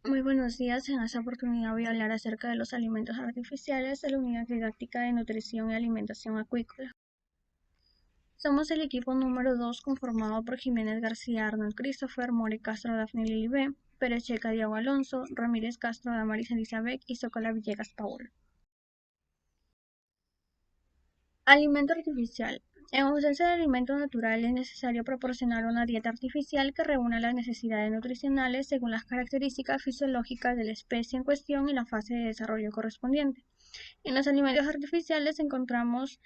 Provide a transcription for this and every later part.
Muy buenos días. En esta oportunidad voy a hablar acerca de los alimentos artificiales de la Unidad Didáctica de Nutrición y Alimentación Acuícola. Somos el equipo número 2 conformado por Jiménez García, Arnold Christopher, More Castro, Dafne Lili B, Pérez Checa, Diego Alonso, Ramírez Castro, Damaris Elizabeth y Socola Villegas Paola. Alimento artificial. En ausencia de alimento natural es necesario proporcionar una dieta artificial que reúna las necesidades nutricionales según las características fisiológicas de la especie en cuestión y la fase de desarrollo correspondiente. En los alimentos artificiales encontramos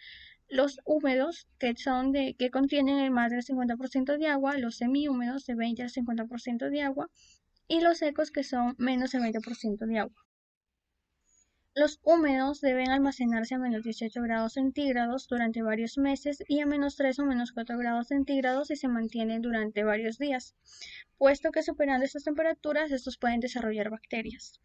los húmedos, que contienen más del 50% de agua, los semihúmedos de 20 al 50% de agua, y los secos, que son menos del 20% de agua. Los húmedos deben almacenarse a menos 18 grados centígrados durante varios meses y a menos 3 o menos 4 grados centígrados si se mantienen durante varios días, puesto que superando estas temperaturas estos pueden desarrollar bacterias.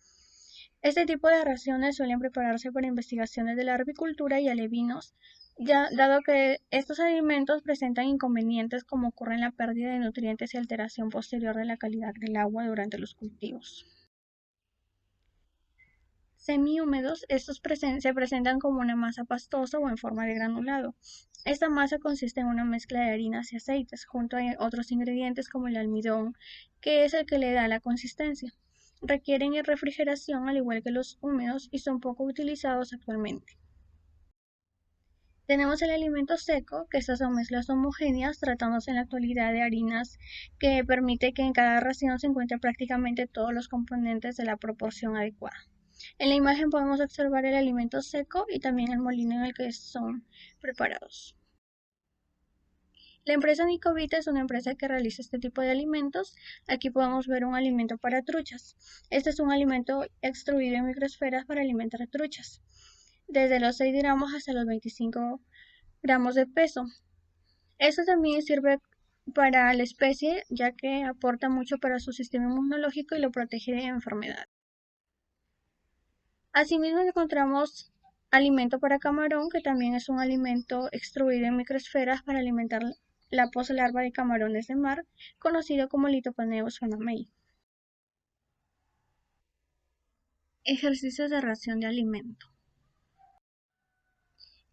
Este tipo de raciones suelen prepararse para investigaciones de la herbicultura y alevinos, dado que estos alimentos presentan inconvenientes como ocurre la pérdida de nutrientes y alteración posterior de la calidad del agua durante los cultivos. Semihúmedos, estos se presentan como una masa pastosa o en forma de granulado. Esta masa consiste en una mezcla de harinas y aceites, junto a otros ingredientes como el almidón, que es el que le da la consistencia. Requieren refrigeración al igual que los húmedos y son poco utilizados actualmente. Tenemos el alimento seco, que estas son mezclas homogéneas, tratándose en la actualidad de harinas, que permite que en cada ración se encuentren prácticamente todos los componentes de la proporción adecuada. En la imagen podemos observar el alimento seco y también el molino en el que son preparados. La empresa Nicovita es una empresa que realiza este tipo de alimentos. Aquí podemos ver un alimento para truchas. Este es un alimento extruido en microesferas para alimentar truchas, desde los 6 gramos hasta los 25 gramos de peso. Esto también sirve para la especie, ya que aporta mucho para su sistema inmunológico y lo protege de enfermedades. Asimismo encontramos alimento para camarón, que también es un alimento extruido en microesferas para alimentar la poslarva de camarones de mar, conocido como Litopaneus phanamei. Ejercicios de ración de alimento.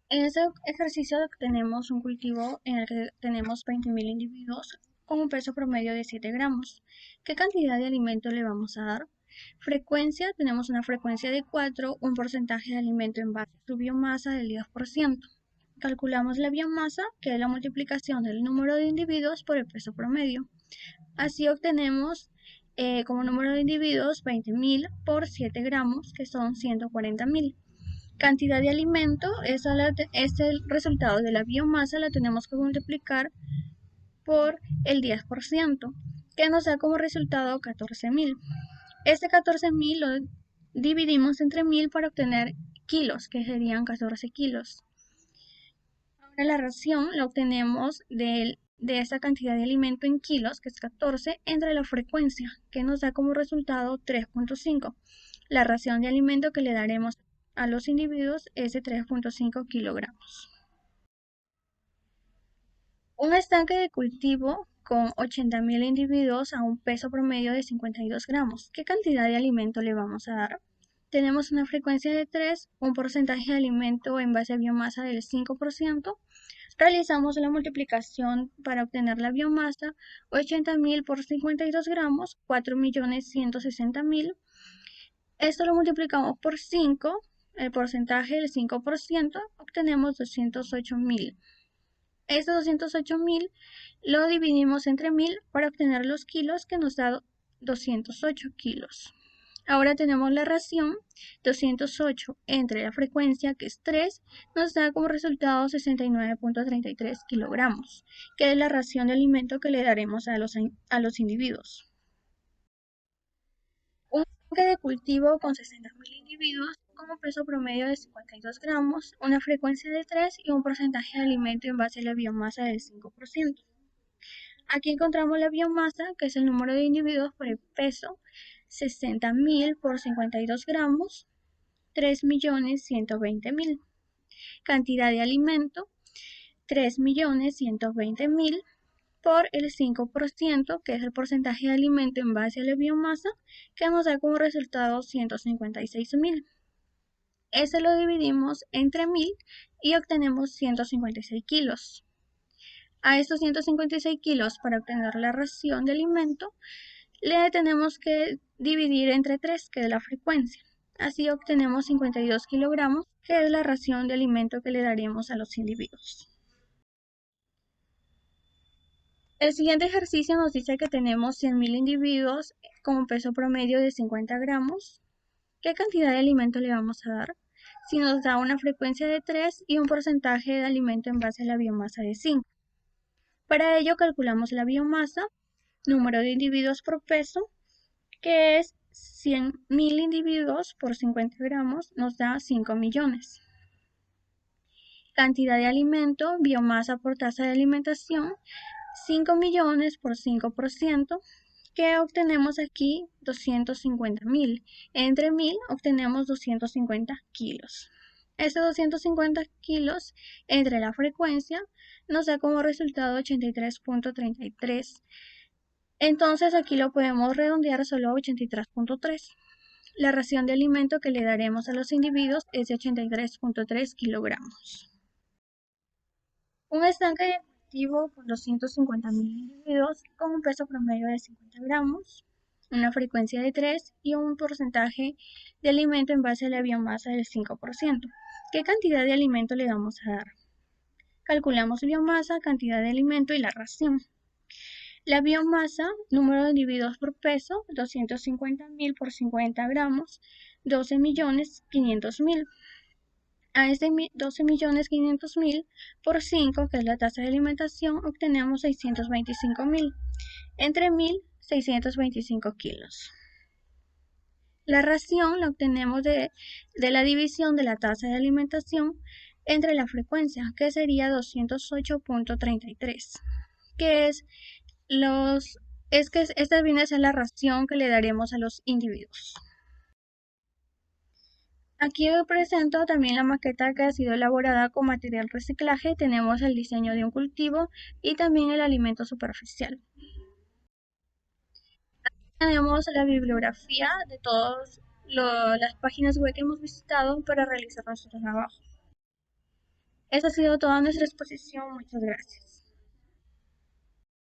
En este ejercicio tenemos un cultivo en el que tenemos 20.000 individuos con un peso promedio de 7 gramos. ¿Qué cantidad de alimento le vamos a dar? Frecuencia, tenemos una frecuencia de 4, un porcentaje de alimento en base a su biomasa del 10%. Calculamos la biomasa, que es la multiplicación del número de individuos por el peso promedio. Así obtenemos como número de individuos 20.000 por 7 gramos, que son 140.000. Cantidad de alimento, es el resultado de la biomasa, la tenemos que multiplicar por el 10%, que nos da como resultado 14.000. Este 14.000 lo dividimos entre 1.000 para obtener kilos, que serían 14 kilos. Ahora la ración la obtenemos de esta cantidad de alimento en kilos, que es 14, entre la frecuencia, que nos da como resultado 3.5. La ración de alimento que le daremos a los individuos es de 3.5 kilogramos. Un estanque de cultivo con 80.000 individuos a un peso promedio de 52 gramos. ¿Qué cantidad de alimento le vamos a dar? Tenemos una frecuencia de 3, un porcentaje de alimento en base a biomasa del 5%. Realizamos la multiplicación para obtener la biomasa, 80.000 por 52 gramos, 4.160.000. Esto lo multiplicamos por 5, el porcentaje del 5%, obtenemos 208.000. Estos 208.000 lo dividimos entre 1.000 para obtener los kilos, que nos da 208 kilos. Ahora tenemos la ración, 208 entre la frecuencia, que es 3, nos da como resultado 69.33 kilogramos, que es la ración de alimento que le daremos a los individuos. Un estanque de cultivo con 60.000 individuos con un peso promedio de 52 gramos, una frecuencia de 3 y un porcentaje de alimento en base a la biomasa del 5%. Aquí encontramos la biomasa, que es el número de individuos por el peso, 60.000 por 52 gramos, 3.120.000. Cantidad de alimento, 3.120.000 por el 5%, que es el porcentaje de alimento en base a la biomasa, que nos da como resultado 156.000. Ese lo dividimos entre 1000 y obtenemos 156 kilos. A estos 156 kilos, para obtener la ración de alimento, le tenemos que dividir entre 3, que es la frecuencia. Así obtenemos 52 kilogramos, que es la ración de alimento que le daremos a los individuos. El siguiente ejercicio nos dice que tenemos 100.000 individuos con un peso promedio de 50 gramos. ¿Qué cantidad de alimento le vamos a dar? Si nos da una frecuencia de 3 y un porcentaje de alimento en base a la biomasa de 5. Para ello calculamos la biomasa, número de individuos por peso, que es 100.000 individuos por 50 gramos, nos da 5 millones. Cantidad de alimento, biomasa por tasa de alimentación, 5 millones por 5%, que obtenemos aquí 250.000. Entre 1000 obtenemos 250 kilos. Estos 250 kilos entre la frecuencia nos da como resultado 83.33. Entonces aquí lo podemos redondear solo a 83.3. La ración de alimento que le daremos a los individuos es de 83.3 kilogramos. Un estanque de cultivo por 250.000 individuos con un peso promedio de 50 gramos, una frecuencia de 3 y un porcentaje de alimento en base a la biomasa del 5%. ¿Qué cantidad de alimento le vamos a dar? Calculamos biomasa, cantidad de alimento y la ración. La biomasa, número de individuos por peso, 250.000 por 50 gramos, 12.500.000. A este 12.500.000 por 5, que es la tasa de alimentación, obtenemos 625.000. Entre 1000, 625 kilos. La ración la obtenemos de la división de la tasa de alimentación entre la frecuencia, que sería 208.33, que esta viene a ser la ración que le daremos a los individuos. Aquí presento también la maqueta que ha sido elaborada con material reciclaje. Tenemos el diseño de un cultivo y también el alimento superficial. Tenemos la bibliografía de todas las páginas web que hemos visitado para realizar nuestro trabajo. Esa ha sido toda nuestra exposición. Muchas gracias.